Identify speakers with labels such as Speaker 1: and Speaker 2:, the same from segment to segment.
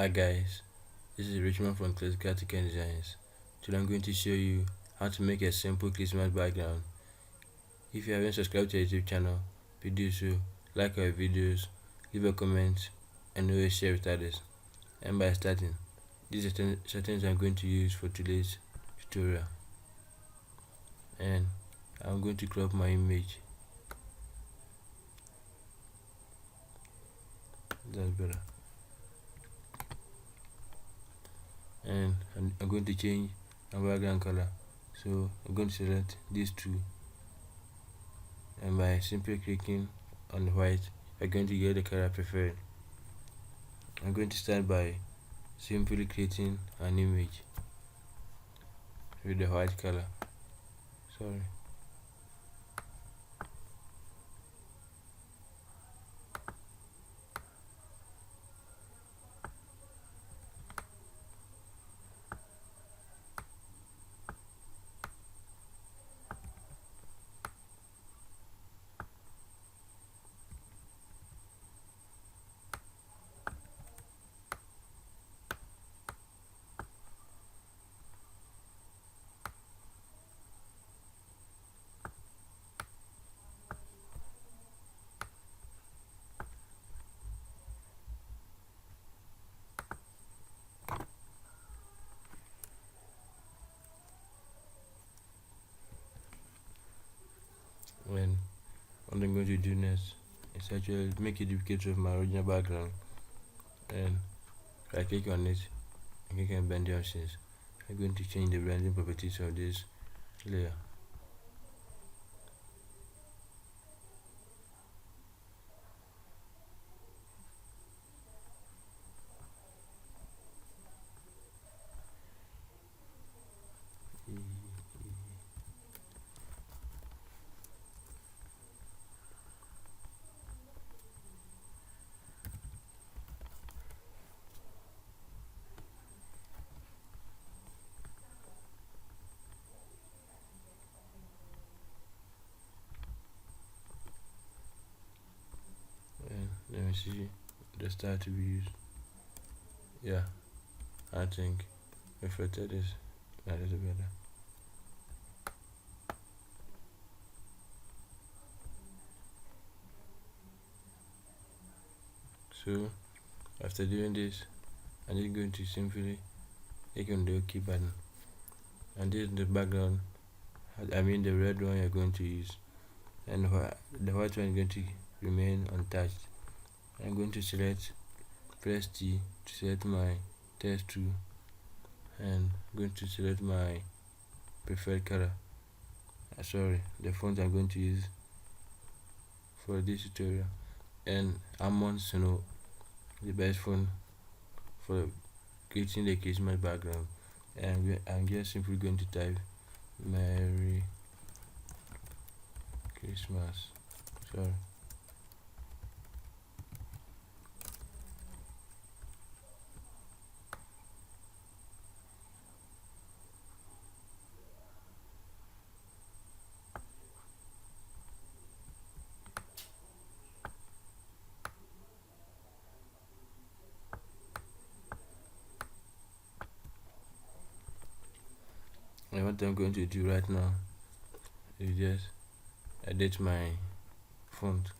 Speaker 1: Hi guys, this is Richmond from Classical Ticket Designs. Today I'm going to show you how to make a simple Christmas background. If you haven't subscribed to our YouTube channel, please do so, like our videos, leave a comment, and always share with others. And by starting, these are settings I'm going to use for today's tutorial. And I'm going to crop my image. That's better. And I'm going to change my background color. So I'm going to select these two, and by simply clicking on the white, you're going to get the color preferred. I'm going to start by simply creating an image with the white color. Sorry. And what I'm going to do next is actually make a duplicate of my original background, and I click on it and click on blending options. I'm going to change the blending properties of this layer. And let me see the style to be used. Yeah, I think reflected is a little better. So after doing this, I'm just going to simply click on the OK button, and this is the background. I mean the red one you're going to use, and the white one is going to remain untouched. I'm going to press T to select my text tool, and I'm going to select my preferred color. Sorry, the font I'm going to use for this tutorial, and Almond Snow, the best font for creating the Christmas background. And I'm just simply going to type Merry Christmas. Sorry. And what I'm going to do right now is just edit my font.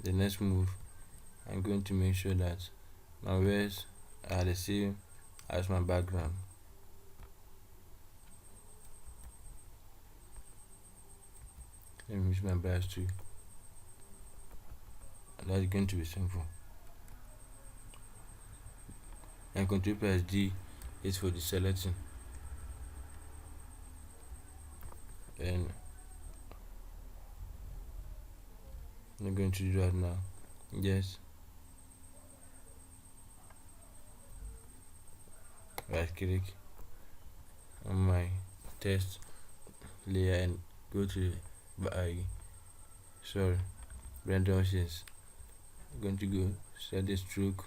Speaker 1: the next move, I'm going to make sure that my words are the same as my background. Let me use my brush too. That's going to be simple. And Ctrl plus D is for the selecting. And I'm going to do that now. Yes. Right click on my text layer and go to render options. I'm going to go set the stroke.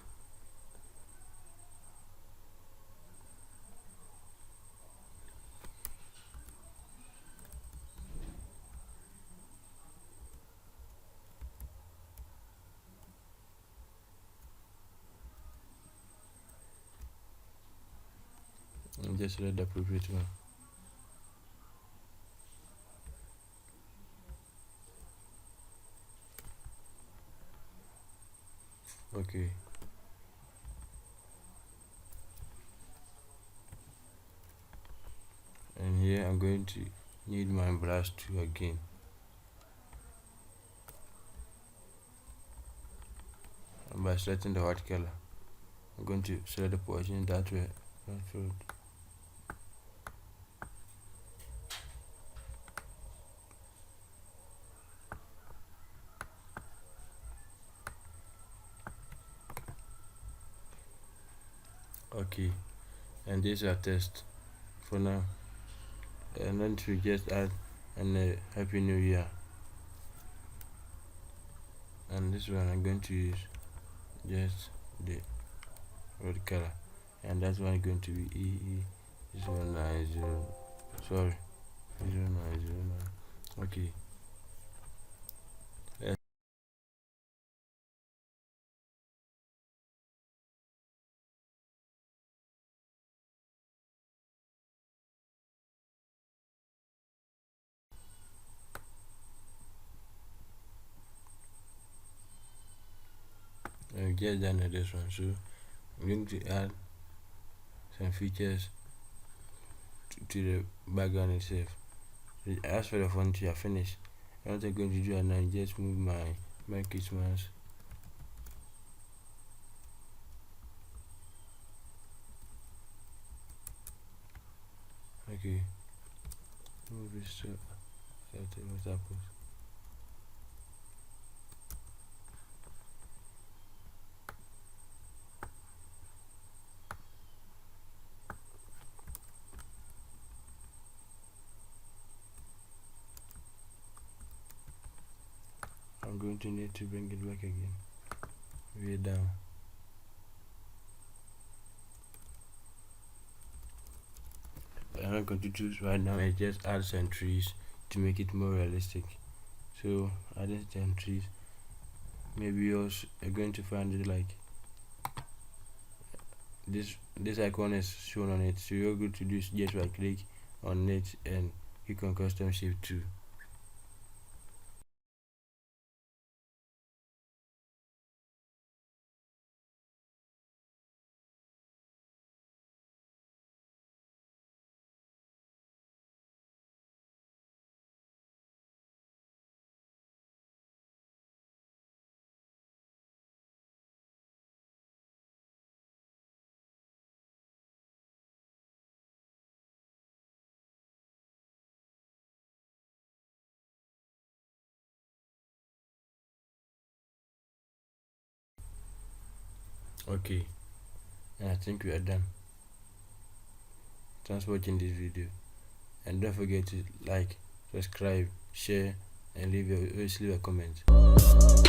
Speaker 1: And just select the appropriate one. Okay. And here I'm going to need my brush tool again. And by selecting the white color, I'm going to select the portion that way. Okay, and this is our test for now. And then to just add a happy new year. And this one I'm going to use just the red color, and that one is going to be EE090. Sorry, 0909. Okay. I've just done this one, so I'm going to add some features to the background itself. So as for the font, you are finished. And what I'm going to do now is just move my Christmas. Okay, move this to what's happened. I'm going to need to bring it back again, way down. And I'm going to choose right now is just add some trees to make it more realistic. So adding some trees, maybe you're going to find it like this icon is shown on it, so you're going to do just right click on it and click on custom shape 2. Okay, and I think we are done. Thanks for watching this video, and don't forget to like, subscribe, share, and leave a comment.